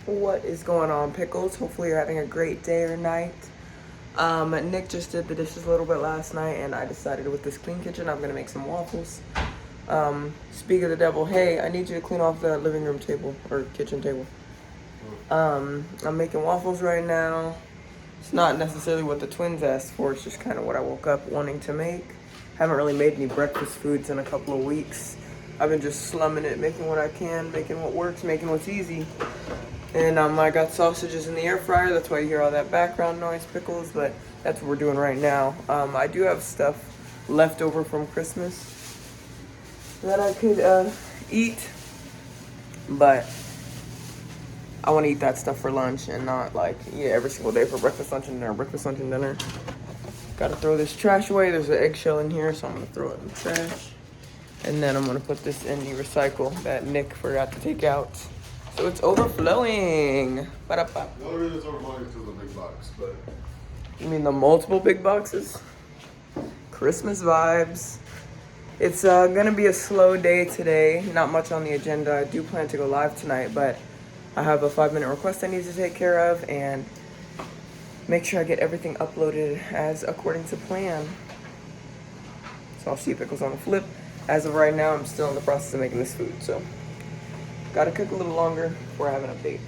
What is going on, pickles? Hopefully you're having a great day or night. Nick just did the dishes a little bit last night, and I decided with this clean kitchen, I'm gonna make some waffles. Speak of the devil, hey, I need you to clean off the living room table or kitchen table. I'm making waffles right now. It's not necessarily what the twins asked for. It's just kind of what I woke up wanting to make. Haven't really made any breakfast foods in a couple of weeks. I've been just slumming it, making what I can, making what works, making what's easy. And I got sausages in the air fryer. That's why you hear all that background noise, pickles. But that's what we're doing right now. I do have stuff left over from Christmas that I could eat, but I want to eat that stuff for lunch and not like eat it every single day for breakfast, lunch, and dinner. Breakfast, lunch, and dinner. Gotta throw this trash away. There's an eggshell in here, so I'm gonna throw it in the trash. And then I'm gonna put this in the recycle that Nick forgot to take out. So it's overflowing. Ba-da-ba. The only reason it's overflowing is because of the big box, but... You mean the multiple big boxes? Christmas vibes. It's gonna be a slow day today. Not much on the agenda. I do plan to go live tonight, but I have a 5-minute request I need to take care of and make sure I get everything uploaded as according to plan. So I'll see pickles on the flip. As of right now, I'm still in the process of making this food, so gotta cook a little longer before I have an update.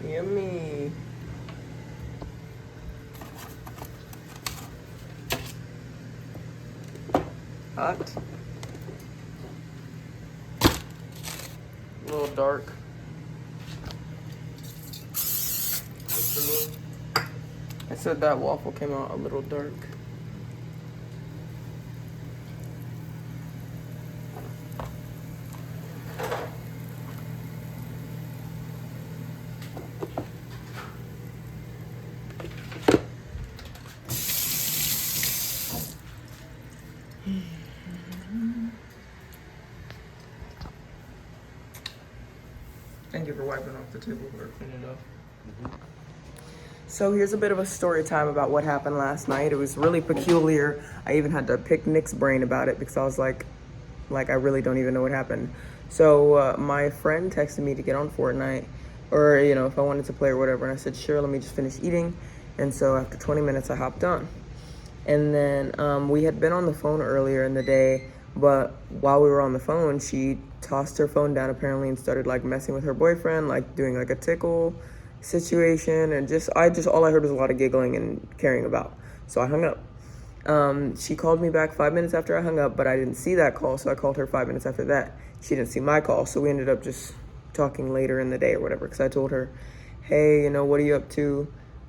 Yummy. Hot. A little dark. I said that waffle came out a little dark. Thank you for wiping off the table or cleaning it up. So here's a bit of a story time about what happened last night. It was really peculiar. I even had to pick Nick's brain about it because I was like I really don't even know what happened. So my friend texted me to get on Fortnite, or if I wanted to play or whatever, and I said sure, let me just finish eating. And so after 20 minutes I hopped on. And then we had been on the phone earlier in the day, but while we were on the phone, she tossed her phone down apparently and started like messing with her boyfriend, like doing like a tickle situation, and all I heard was a lot of giggling and caring about. So I hung up. She called me back 5 minutes after I hung up, but I didn't see that call, so I called her 5 minutes after that. She didn't see my call, so we ended up just talking later in the day or whatever, because I told her, hey, what are you up to?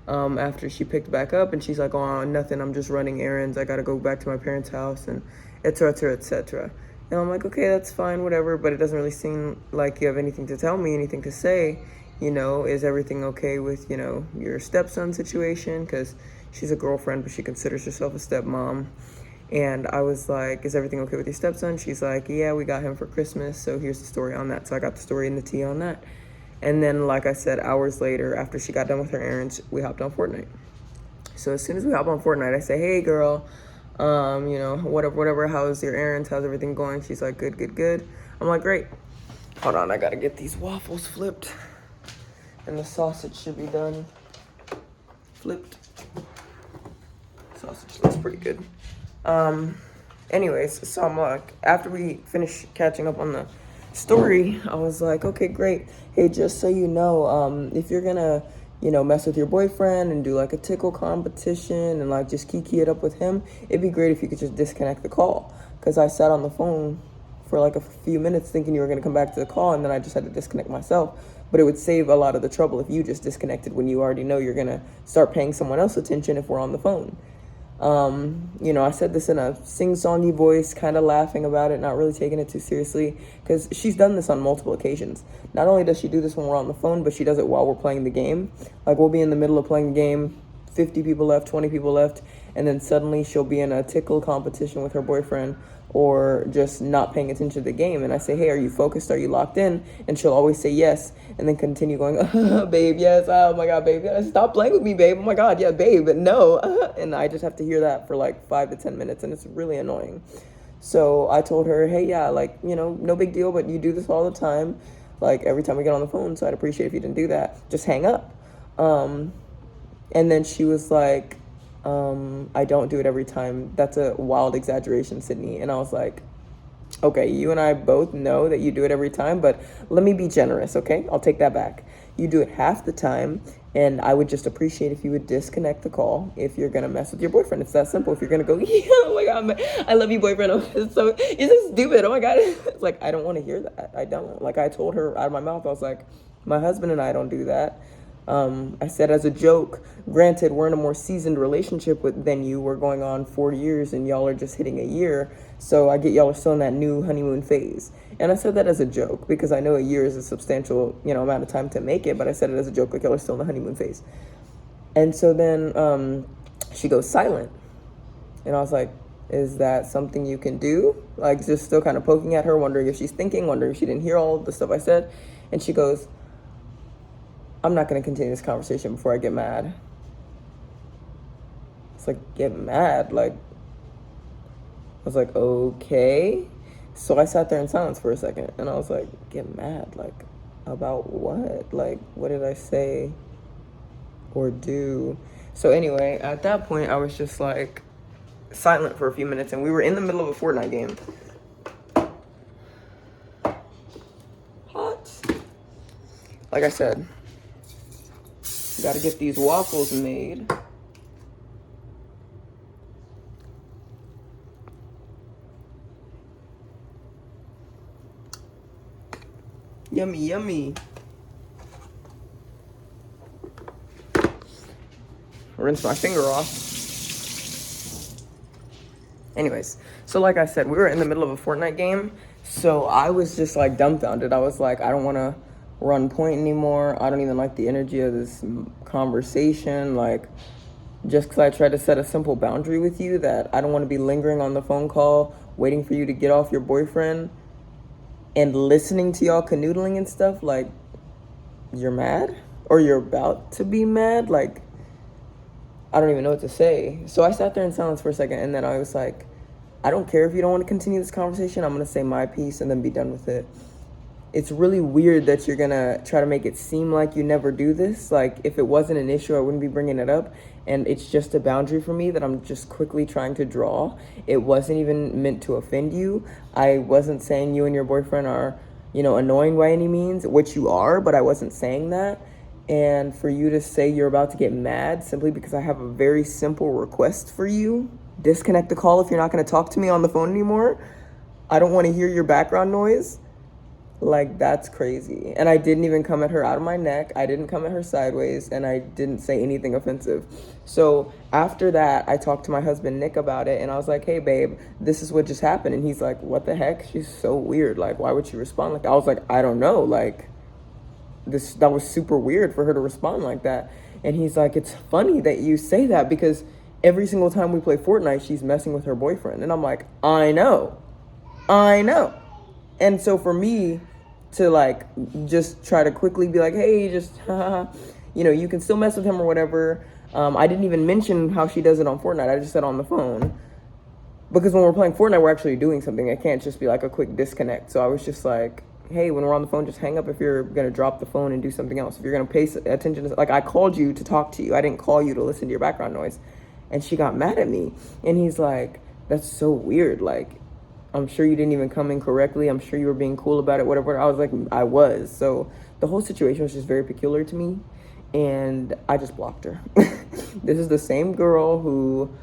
After she picked back up, and she's like, oh, nothing, I'm just running errands, I gotta go back to my parents' house, and et cetera, et cetera. And I'm like, okay, that's fine, whatever, but it doesn't really seem like you have anything to tell me, anything to say. Is everything okay with, your stepson situation? Because she's a girlfriend, but she considers herself a stepmom. And I was like, is everything okay with your stepson? She's like, yeah, we got him for Christmas, so here's the story on that. So I got the story and the tea on that. And then, like I said, hours later, after she got done with her errands, we hopped on Fortnite. So as soon as we hop on Fortnite, I say, hey, girl, whatever, how's your errands? How's everything going? She's like, good, good, good. I'm like, great. Hold on, I gotta get these waffles flipped. And the sausage should be done. Flipped. Sausage looks pretty good. Anyways, so I'm like, after we finish catching up on the story, I was like, okay, great. Hey, just so you know, if you're gonna, mess with your boyfriend and do like a tickle competition and like just kiki it up with him, it'd be great if you could just disconnect the call. Because I sat on the phone for like a few minutes thinking you were gonna come back to the call, and then I just had to disconnect myself. But it would save a lot of the trouble if you just disconnected when you already know you're gonna start paying someone else attention if we're on the phone. I said this in a sing-songy voice, kind of laughing about it, not really taking it too seriously, because she's done this on multiple occasions. Not only does she do this when we're on the phone, but she does it while we're playing the game. Like, we'll be in the middle of playing the game, 50 people left, 20 people left, and then suddenly she'll be in a tickle competition with her boyfriend or just not paying attention to the game. And I say, hey, are you focused? Are you locked in? And she'll always say yes, and then continue going, babe, yes, oh my God, babe, yes, stop playing with me, babe, oh my God, yeah, babe, no. And I just have to hear that for like 5 to 10 minutes, and it's really annoying. So I told her, hey, yeah, like, you know, no big deal, but you do this all the time, like every time we get on the phone, so I'd appreciate if you didn't do that. Just hang up. And then she was like, I don't do it every time. That's a wild exaggeration, Sidney. And I was like, okay, you and I both know that you do it every time, but let me be generous, okay? I'll take that back. You do it half the time, and I would just appreciate if you would disconnect the call if you're gonna mess with your boyfriend. It's that simple. If you're gonna go, yeah, oh my God, I love you, boyfriend. You're so stupid. Oh my God. It's like, I don't want to hear that. I don't. Like, I told her out of my mouth, I was like, my husband and I don't do that. I said as a joke, granted, we're in a more seasoned relationship than you. We're going on 4 years and y'all are just hitting a year. So I get y'all are still in that new honeymoon phase. And I said that as a joke because I know a year is a substantial, amount of time to make it. But I said it as a joke, like y'all are still in the honeymoon phase. And so then she goes silent. And I was like, is that something you can do? Like, just still kind of poking at her, wondering if she's thinking, wondering if she didn't hear all the stuff I said. And she goes, I'm not going to continue this conversation before I get mad. It's like, get mad? Like, I was like, okay. So I sat there in silence for a second, and I was like, get mad? Like, about what? Like, what did I say or do? So anyway, at that point, I was just like silent for a few minutes, and we were in the middle of a Fortnite game. Hot. Like I said, gotta get these waffles made. Yummy, yummy. Rinse my finger off. Anyways, so like I said, we were in the middle of a Fortnite game, so I was just like dumbfounded. I was like, I don't want to run point anymore. I don't even like the energy of this conversation. Like, just because I tried to set a simple boundary with you that I don't want to be lingering on the phone call, waiting for you to get off your boyfriend and listening to y'all canoodling and stuff. Like, you're mad? Or you're about to be mad? Like, I don't even know what to say. So I sat there in silence for a second, and then I was like, I don't care if you don't want to continue this conversation. I'm going to say my piece and then be done with it. It's really weird that you're going to try to make it seem like you never do this. Like, if it wasn't an issue, I wouldn't be bringing it up. And it's just a boundary for me that I'm just quickly trying to draw. It wasn't even meant to offend you. I wasn't saying you and your boyfriend are, annoying by any means, which you are, but I wasn't saying that. And for you to say you're about to get mad simply because I have a very simple request for you, disconnect the call if you're not going to talk to me on the phone anymore. I don't want to hear your background noise. Like, that's crazy. And I didn't even come at her out of my neck. I didn't come at her sideways, and I didn't say anything offensive. So after that, I talked to my husband, Nick, about it, and I was like, hey, babe, this is what just happened. And he's like, what the heck? She's so weird. Like, why would she respond like that? I was like, I don't know. Like, that was super weird for her to respond like that. And he's like, it's funny that you say that because every single time we play Fortnite, she's messing with her boyfriend. And I'm like, I know. And so for me to like just try to quickly be like, hey, just you can still mess with him or whatever. I didn't even mention how she does it on Fortnite. I just said on the phone, because when we're playing Fortnite, we're actually doing something. It can't just be like a quick disconnect. So I was just like, hey, when we're on the phone, just hang up if you're going to drop the phone and do something else. If you're going to pay attention to, like, I called you to talk to you. I didn't call you to listen to your background noise. And she got mad at me. And he's like, that's so weird. Like, I'm sure you didn't even come in correctly. I'm sure you were being cool about it, whatever. I was like, I was. So the whole situation was just very peculiar to me. And I just blocked her. This is the same girl who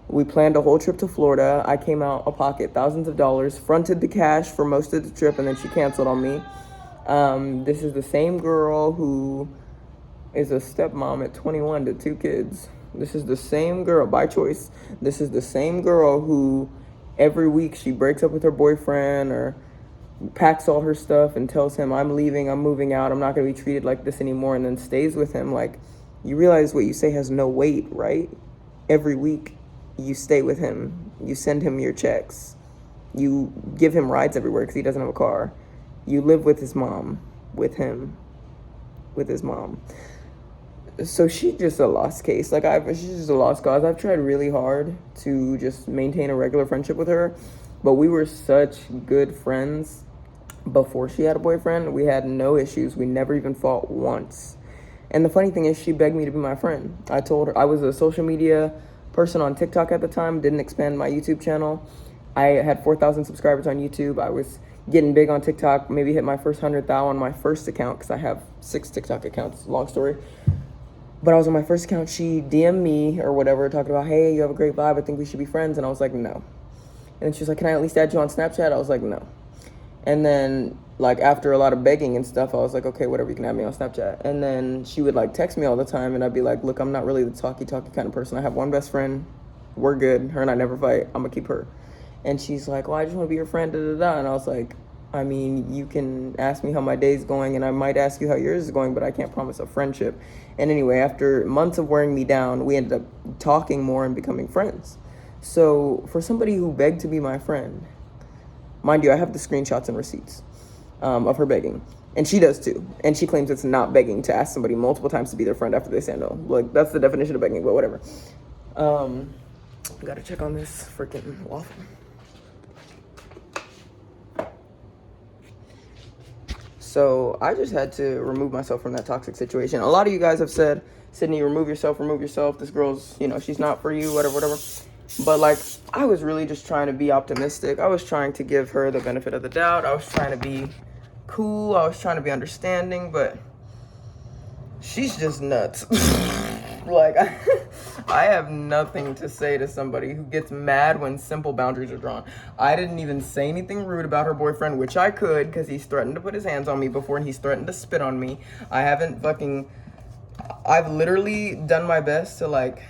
we planned a whole trip to Florida. I came out of pocket thousands of dollars, fronted the cash for most of the trip, and then she canceled on me. This is the same girl who is a stepmom at 21 to 2 kids. This is the same girl, by choice. This is the same girl who every week she breaks up with her boyfriend or packs all her stuff and tells him, I'm leaving, I'm moving out, I'm not going to be treated like this anymore, and then stays with him. Like, you realize what you say has no weight, right? Every week. You stay with him. You send him your checks. You give him rides everywhere because he doesn't have a car. You live with his mom, with him, with his mom. So she's just a lost case. Like, she's just a lost cause. I've tried really hard to just maintain a regular friendship with her, but we were such good friends before she had a boyfriend. We had no issues. We never even fought once. And the funny thing is, she begged me to be my friend. I told her I was a social media person on TikTok at the time, didn't expand my YouTube channel. I had 4,000 subscribers on YouTube. I was getting big on TikTok, maybe hit my first 100,000 on my first account because I have 6 TikTok accounts, long story. But I was on my first account. She DM'd me or whatever, talking about, hey, you have a great vibe. I think we should be friends. And I was like, no. And then she was like, can I at least add you on Snapchat? I was like, no. And then, like, after a lot of begging and stuff, I was like, okay, whatever, you can add me on Snapchat. And then she would, like, text me all the time, and I'd be like, look, I'm not really the talky kind of person. I have one best friend. We're good. Her and I never fight. I'm going to keep her. And she's like, well, I just want to be your friend, da-da-da. And I was like, I mean, you can ask me how my day's going, and I might ask you how yours is going, but I can't promise a friendship. And anyway, after months of wearing me down, we ended up talking more and becoming friends. So for somebody who begged to be my friend, mind you, I have the screenshots and receipts of her begging. And she does too. And she claims it's not begging to ask somebody multiple times to be their friend after they say no. Like, that's the definition of begging, but whatever. Gotta check on this freaking waffle. So I just had to remove myself from that toxic situation. A lot of you guys have said, Sidney, remove yourself. This girl's, she's not for you, whatever. But, like, I was really just trying to be optimistic. I was trying to give her the benefit of the doubt. I was trying to be cool. I was trying to be understanding, but she's just nuts. Like, I have nothing to say to somebody who gets mad when simple boundaries are drawn. I didn't even say anything rude about her boyfriend, which I could, because he's threatened to put his hands on me before, and he's threatened to spit on me. I've literally done my best to, like,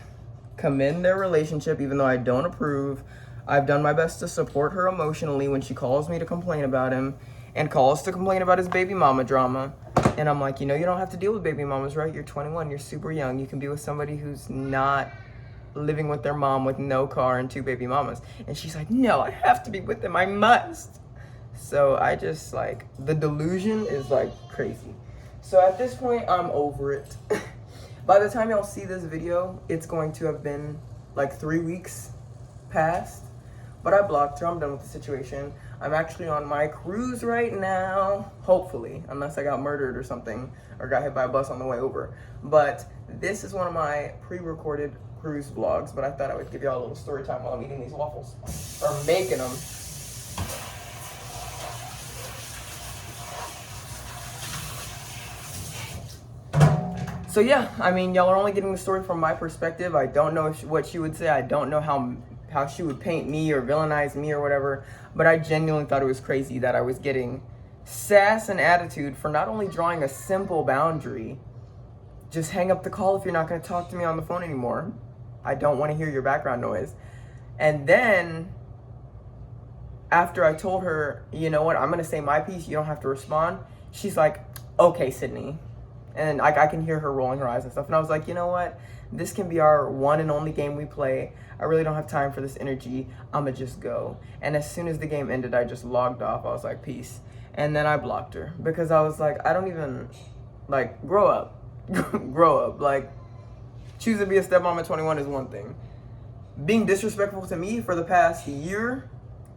commend their relationship, even though I don't approve. I've done my best to support her emotionally when she calls me to complain about him and calls to complain about his baby mama drama. And I'm like, you don't have to deal with baby mamas, right? You're 21, you're super young. You can be with somebody who's not living with their mom with no car and 2 baby mamas. And she's like, no, I have to be with them, I must. So I just, like, the delusion is, like, crazy. So at this point, I'm over it. By the time y'all see this video, it's going to have been like 3 weeks past. But I blocked her. I'm done with the situation. I'm actually on my cruise right now. Hopefully, unless I got murdered or something, or got hit by a bus on the way over. But this is one of my pre-recorded cruise vlogs. But I thought I would give y'all a little story time while I'm eating these waffles. Or making them. So yeah, I mean, y'all are only getting the story from my perspective. I don't know what she would say. I don't know how she would paint me or villainize me or whatever. But I genuinely thought it was crazy that I was getting sass and attitude for not only drawing a simple boundary, just hang up the call if you're not going to talk to me on the phone anymore. I don't want to hear your background noise. And then after I told her, you know what, I'm going to say my piece, you don't have to respond. She's like, okay, Sidney. And I can hear her rolling her eyes and stuff. And I was like, you know what? This can be our one and only game we play. I really don't have time for this energy. I'ma just go. And as soon as the game ended, I just logged off. I was like, peace. And then I blocked her because I was like, I don't even, like, grow up. Grow up. Like, choose to be a stepmom at 21 is one thing. Being disrespectful to me for the past year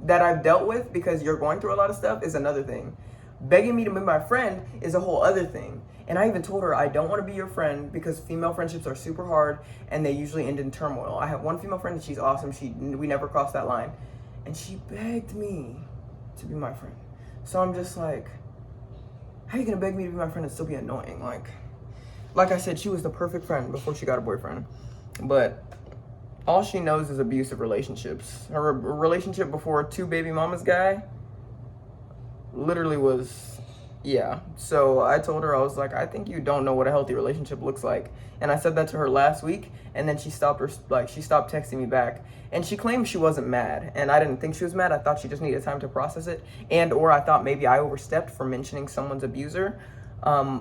that I've dealt with because you're going through a lot of stuff is another thing. Begging me to be my friend is a whole other thing. And I even told her I don't want to be your friend because female friendships are super hard and they usually end in turmoil. I have one female friend and she's awesome. We never crossed that line. And she begged me to be my friend. So I'm just like, how are you going to beg me to be my friend and still be annoying? Like I said, she was the perfect friend before she got a boyfriend. But all she knows is abusive relationships. Her relationship before 2 baby mamas guy literally was... Yeah, so I told her, I was like, I think you don't know what a healthy relationship looks like. And I said that to her last week, and then she stopped texting me back. And she claimed she wasn't mad, and I didn't think she was mad. I thought she just needed time to process it. And or I thought maybe I overstepped for mentioning someone's abuser.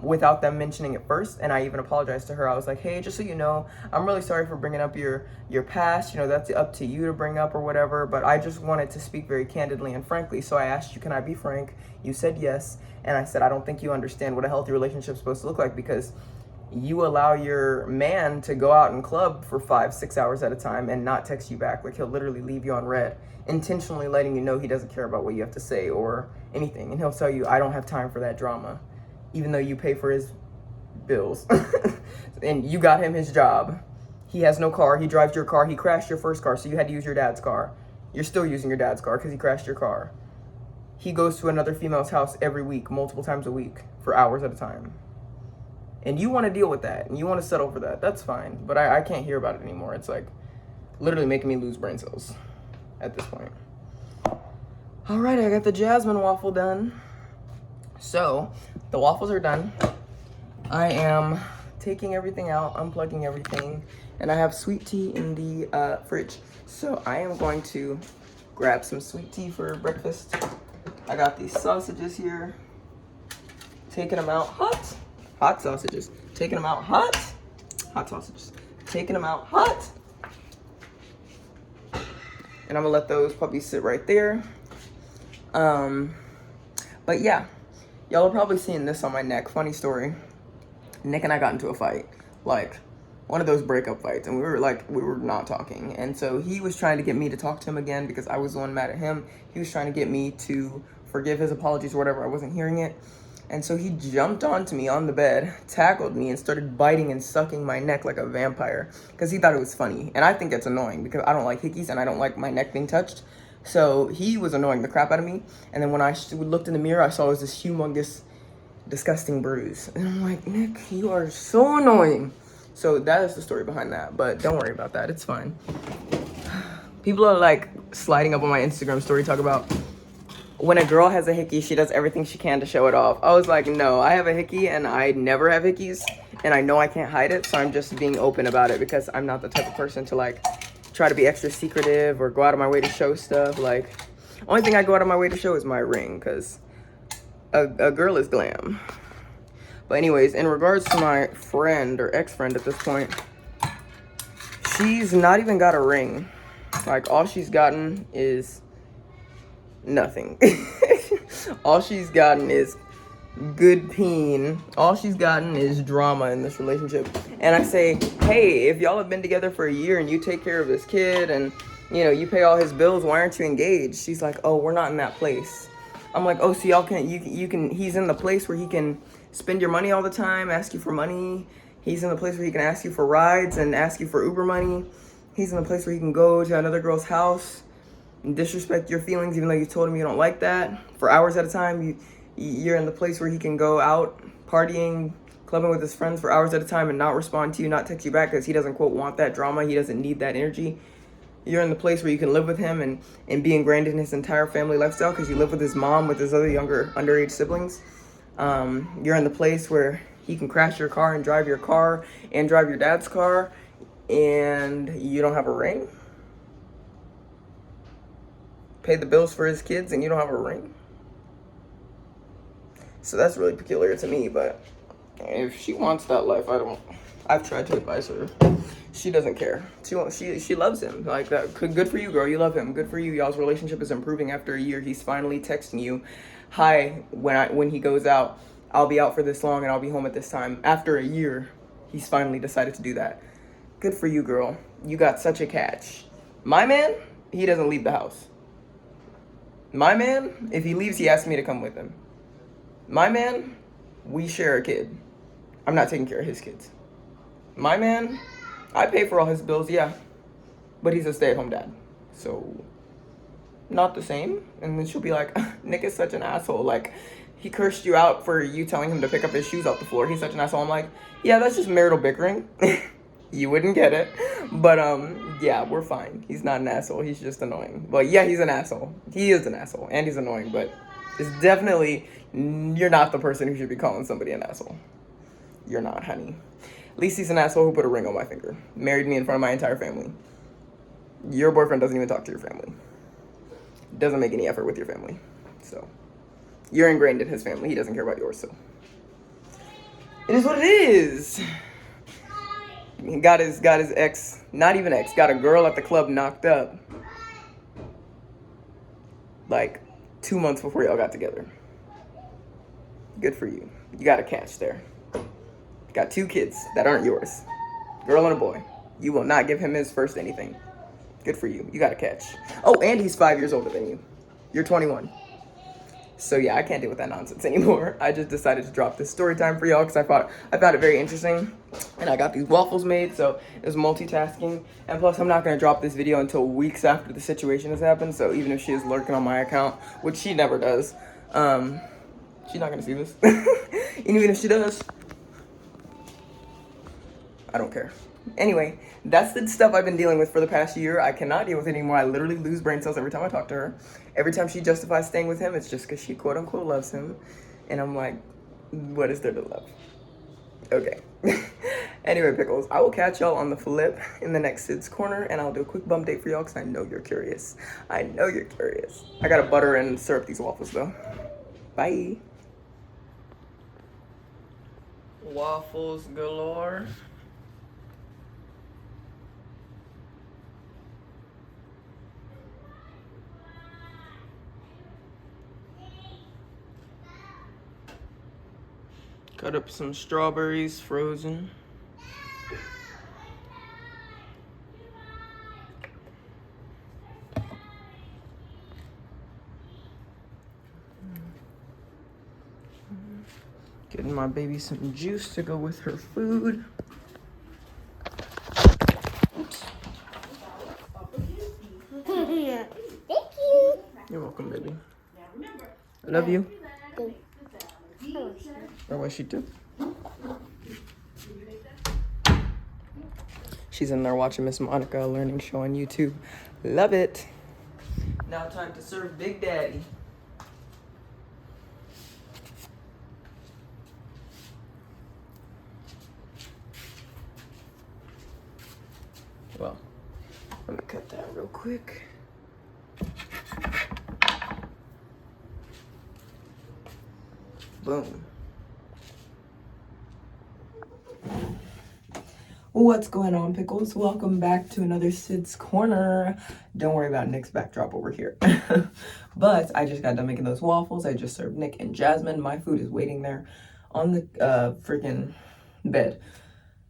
without them mentioning it first. And I even apologized to her. I was like, hey, just so you know, I'm really sorry for bringing up your past. You know, that's up to you to bring up or whatever. But I just wanted to speak very candidly and frankly. So I asked you, can I be frank? You said yes. And I said, I don't think you understand what a healthy relationship is supposed to look like, because you allow your man to go out and club for 5-6 hours at a time and not text you back. Like, he'll literally leave you on red, intentionally letting you know he doesn't care about what you have to say or anything. And he'll tell you, I don't have time for that drama, even though you pay for his bills and you got him his job. He has no car. He drives your car. He crashed your first car, so you had to use your dad's car. You're still using your dad's car because he crashed your car. He goes to another female's house every week, multiple times a week, for hours at a time. And you want to deal with that, and you want to settle for that. That's fine. But I can't hear about it anymore. It's like literally making me lose brain cells at this point. All right, I got the jasmine waffle done. So the waffles are done. I am taking everything out, unplugging everything, and I have sweet tea in the fridge. So I am going to grab some sweet tea for breakfast. I got these sausages here. Taking them out hot. Hot sausages. Taking them out hot. Hot sausages. Taking them out hot. And I'm gonna let those puppies sit right there. But yeah, y'all are probably seeing this on my neck. Funny story. Nick and I got into a fight, like one of those breakup fights, and we were not talking. And so he was trying to get me to talk to him again because I was the one mad at him. He was trying to get me to forgive his apologies or whatever. I wasn't hearing it. And so he jumped onto me on the bed, tackled me, and started biting and sucking my neck like a vampire because he thought it was funny. And I think it's annoying because I don't like hickeys and I don't like my neck being touched. So he was annoying the crap out of me. And then when I looked in the mirror, I saw it was this humongous, disgusting bruise. And I'm like, Nick, you are so annoying. So that is the story behind that. But don't worry about that. It's fine. People are like sliding up on my Instagram story, talk about when a girl has a hickey, she does everything she can to show it off. I was like, no, I have a hickey and I never have hickeys. And I know I can't hide it. So I'm just being open about it because I'm not the type of person to like try to be extra secretive or go out of my way to show stuff. Like, only thing I go out of my way to show is my ring because a girl is glam. But anyways, in regards to my friend or ex-friend at this point, she's not even got a ring. Like, all she's gotten is nothing. All she's gotten is good peen. All she's gotten is drama in this relationship. And I say, hey, if y'all have been together for a year and you take care of this kid and, you know, you pay all his bills, why aren't you engaged? She's like, oh, we're not in that place. I'm like, oh, so y'all can, you can, he's in the place where he can spend your money all the time, ask you for money. He's in the place where he can ask you for rides and ask you for Uber money. He's in the place where he can go to another girl's house and disrespect your feelings, even though you told him you don't like that, for hours at a time. You're in the place where he can go out partying, clubbing with his friends for hours at a time and not respond to you, not text you back because he doesn't, quote, want that drama. He doesn't need that energy. You're in the place where you can live with him and be ingrained in his entire family lifestyle because you live with his mom, with his other younger underage siblings. You're in the place where he can crash your car and drive your car and drive your dad's car, and you don't have a ring. Pay the bills for his kids and you don't have a ring. So that's really peculiar to me, but if she wants that life, I've tried to advise her. She doesn't care. She loves him. Like, that. Good for you, girl. You love him. Good for you. Y'all's relationship is improving after a year. He's finally texting you, hi, when he goes out, I'll be out for this long and I'll be home at this time. After a year, he's finally decided to do that. Good for you, girl. You got such a catch. My man, he doesn't leave the house. My man, if he leaves, he asks me to come with him. My man, we share a kid. I'm not taking care of his kids. My man, I pay for all his bills, yeah. But he's a stay-at-home dad. So, not the same. And then she'll be like, Nick is such an asshole. Like, he cursed you out for you telling him to pick up his shoes off the floor. He's such an asshole. I'm like, yeah, that's just marital bickering. You wouldn't get it. But, yeah, we're fine. He's not an asshole. He's just annoying. But, yeah, he's an asshole. He is an asshole. And he's annoying. But it's definitely, you're not the person who should be calling somebody an asshole. You're not, honey. At least he's an asshole who put a ring on my finger. Married me in front of my entire family. Your boyfriend doesn't even talk to your family. Doesn't make any effort with your family. So, you're ingrained in his family. He doesn't care about yours, so. It is what it is. He got his ex, not even ex, got a girl at the club knocked up like 2 months before y'all got together. Good for you. You got a catch there. Got 2 kids that aren't yours. Girl and a boy. You will not give him his first anything. Good for you. You got a catch. Oh, and he's 5 years older than you. You're 21. So yeah, I can't deal with that nonsense anymore. I just decided to drop this story time for y'all because I found it very interesting. And I got these waffles made, so it was multitasking. And plus, I'm not going to drop this video until weeks after the situation has happened. So even if she is lurking on my account, which she never does, she's not going to see this. And even if she does, I don't care. Anyway, that's the stuff I've been dealing with for the past year. I cannot deal with it anymore. I literally lose brain cells every time I talk to her. Every time she justifies staying with him, it's just because she quote unquote loves him. And I'm like, what is there to love? Okay. Anyway, pickles, I will catch y'all on the flip in the next Sid's Corner, and I'll do a quick bump date for y'all because I know you're curious. I know you're curious. I gotta butter and syrup these waffles though. Bye. Waffles galore. Cut up some strawberries, frozen. Getting my baby some juice to go with her food. Oops. Thank you. You're welcome, baby. I love you. Or was she too? She's in there watching Miss Monica, a learning show on YouTube. Love it. Now time to serve Big Daddy. Well, let me cut that real quick. Boom. What's going on, pickles? Welcome back to another Sid's Corner. Don't worry about Nick's backdrop over here. But I just got done making those waffles. I just served Nick and Jasmine. My food is waiting there on the freaking bed.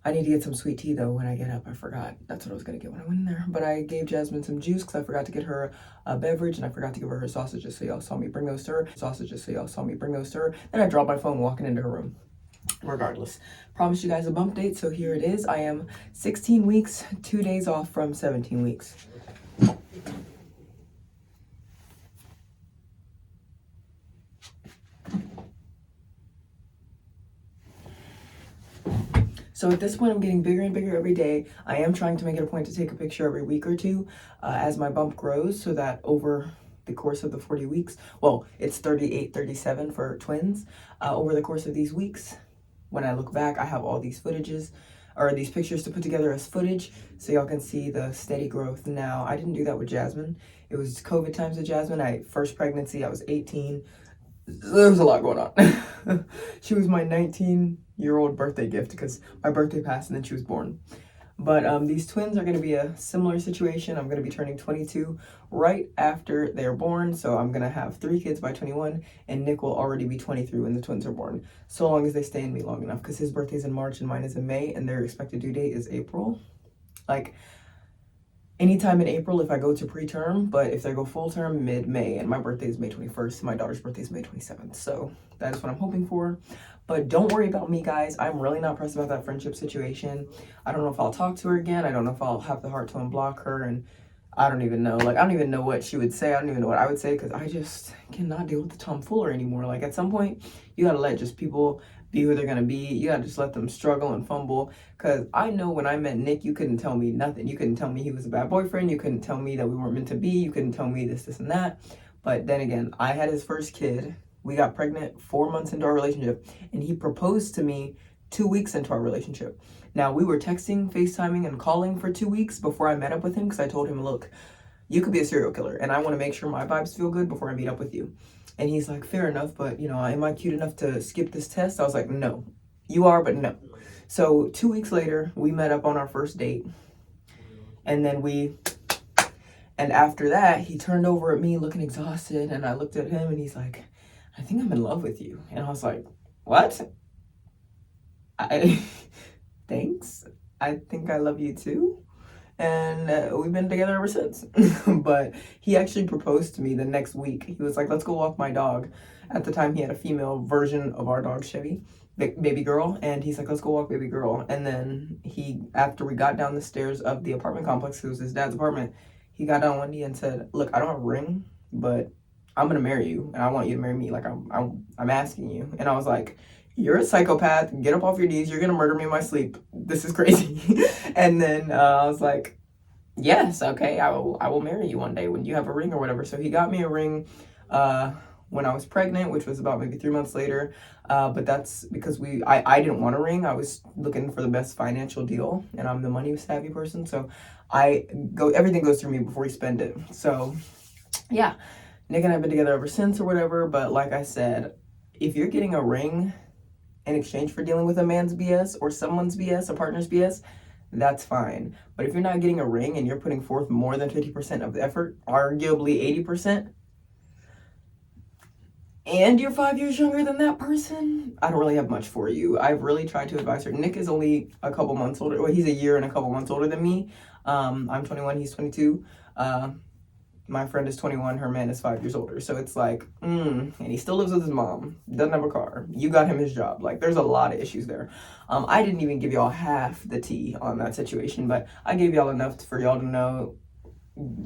I need to get some sweet tea though when I get up. I forgot. That's what I was gonna get when I went in there. But I gave Jasmine some juice because I forgot to get her a beverage, and I forgot to give her sausages, so y'all saw me bring those to her. Then I dropped my phone walking into her room. Regardless, promised you guys a bump date, so here it is. I am 16 weeks, 2 days off from 17 weeks. So at this point, I'm getting bigger and bigger every day. I am trying to make it a point to take a picture every week or two as my bump grows, so that over the course of the 40 weeks, well, it's 38, 37 for twins. Over the course of these weeks, when I look back, I have all these footages, or these pictures to put together as footage, so y'all can see the steady growth. Now, I didn't do that with Jasmine. It was COVID times with Jasmine. First pregnancy, I was 18. There was a lot going on. She was my 19-year-old birthday gift because my birthday passed and then she was born. But these twins are going to be a similar situation. I'm going to be turning 22 right after they're born. So I'm going to have 3 kids by 21, and Nick will already be 23 when the twins are born. So long as they stay in me long enough, because his birthday's in March and mine is in May, and their expected due date is April. Like, anytime in April if I go to preterm, but if they go full term, mid-May, and my birthday is May 21st. My daughter's birthday is May 27th. So that is what I'm hoping for. But don't worry about me, guys. I'm really not pressed about that friendship situation. I don't know if I'll talk to her again. I don't know if I'll have the heart to unblock her, and I don't even know. Like, I don't even know what she would say. I don't even know what I would say, because I just cannot deal with the tomfoolery anymore. Like, at some point, you gotta let just people be who they're gonna be. You gotta just let them struggle and fumble. Because I know when I met Nick, you couldn't tell me nothing. You couldn't tell me he was a bad boyfriend. You couldn't tell me that we weren't meant to be. You couldn't tell me this, and that. But then again, I had his first kid. We got pregnant 4 months into our relationship, and he proposed to me 2 weeks into our relationship. Now, we were texting, FaceTiming, and calling for 2 weeks before I met up with him, because I told him, look, you could be a serial killer, and I want to make sure my vibes feel good before I meet up with you. And he's like, fair enough, but, you know, am I cute enough to skip this test? I was like, no, You are, but no. So 2 weeks later, we met up on our first date. And then and after that, he turned over at me looking exhausted. And I looked at him and he's like, I think I'm in love with you. And I was like, what? Thanks. I think I love you too. And we've been together ever since. But he actually proposed to me the next week. He was like, let's go walk my dog. At the time, he had a female version of our dog, Chevy, baby girl. And he's like, let's go walk baby girl. And then after we got down the stairs of the apartment complex, because it was his dad's apartment, he got down one day and said, look, I don't have a ring, but I'm going to marry you. And I want you to marry me. Like, I'm asking you. And I was like, you're a psychopath. Get up off your knees. You're going to murder me in my sleep. This is crazy. And then I was like, yes, okay, I will marry you one day when you have a ring or whatever. So he got me a ring when I was pregnant, which was about maybe 3 months later. But that's because I didn't want a ring. I was looking for the best financial deal, and I'm the money savvy person. So everything goes through me before we spend it. So yeah, Nick and I have been together ever since or whatever. But like I said, if you're getting a ring in exchange for dealing with a man's BS or someone's BS, a partner's BS, that's fine. But if you're not getting a ring and you're putting forth more than 50% of the effort, arguably 80%, and you're 5 years younger than that person, I don't really have much for you. I've really tried to advise her. Nick is only a couple months older. Well, he's a year and a couple months older than me. I'm 21, he's 22. My friend is 21, her man is 5 years older. So it's like, and he still lives with his mom, doesn't have a car. You got him his job. Like, there's a lot of issues there. I didn't even give y'all half the tea on that situation, but I gave y'all enough for y'all to know,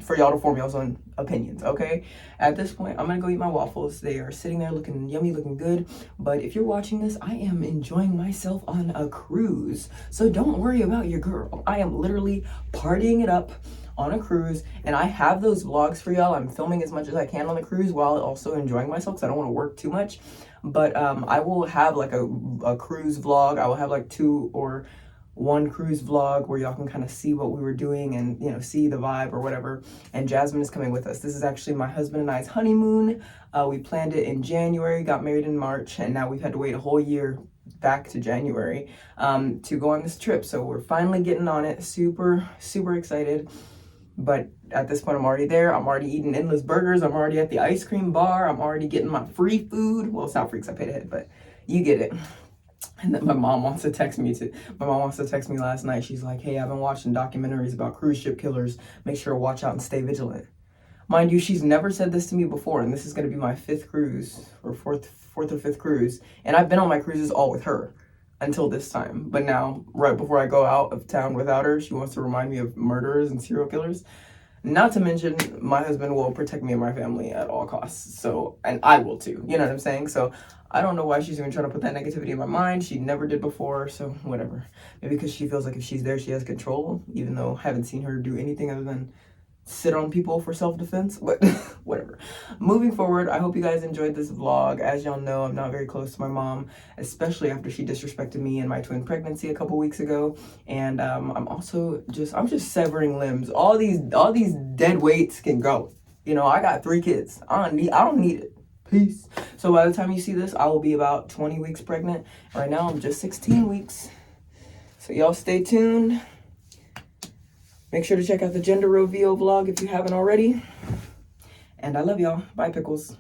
for y'all to form y'all's own opinions, okay? At this point, I'm gonna go eat my waffles. They are sitting there looking yummy, looking good. But if you're watching this, I am enjoying myself on a cruise. So don't worry about your girl. I am literally partying it up on a cruise, and I have those vlogs for y'all. I'm filming as much as I can on the cruise while also enjoying myself because I don't want to work too much. But I will have like a cruise vlog. I will have like 2 or 1 cruise vlog where y'all can kind of see what we were doing and, you know, see the vibe or whatever. And Jasmine is coming with us. This is actually my husband and I's honeymoon. We planned it in January, got married in March, and now we've had to wait a whole year back to January to go on this trip. So we're finally getting on it. Super, super excited. But at this point, I'm already there. I'm already eating endless burgers. I'm already at the ice cream bar. I'm already getting my free food. Well, it's not free because I paid ahead, but you get it. And then my mom wants to text me last night. She's like, hey, I've been watching documentaries about cruise ship killers. Make sure to watch out and stay vigilant. Mind you, she's never said this to me before, and this is going to be my 5th cruise, or fourth or 5th cruise. And I've been on my cruises all with her until this time. But now, right before I go out of town without her, she wants to remind me of murderers and serial killers. Not to mention, my husband will protect me and my family at all costs. So, and I will too. You know what I'm saying? So, I don't know why she's even trying to put that negativity in my mind. She never did before, so whatever. Maybe because she feels like if she's there, she has control, even though I haven't seen her do anything other than sit on people for self-defense, but whatever. Moving forward, I hope you guys enjoyed this vlog. As y'all know, I'm not very close to my mom, especially after she disrespected me in my twin pregnancy a couple weeks ago. And I'm just severing limbs. All these dead weights can go. You know, I got 3 kids. I don't need it. Peace. So by the time you see this, I will be about 20 weeks pregnant. Right now, I'm just 16 weeks. So y'all stay tuned. Make sure to check out the gender reveal vlog if you haven't already. And I love y'all. Bye, pickles.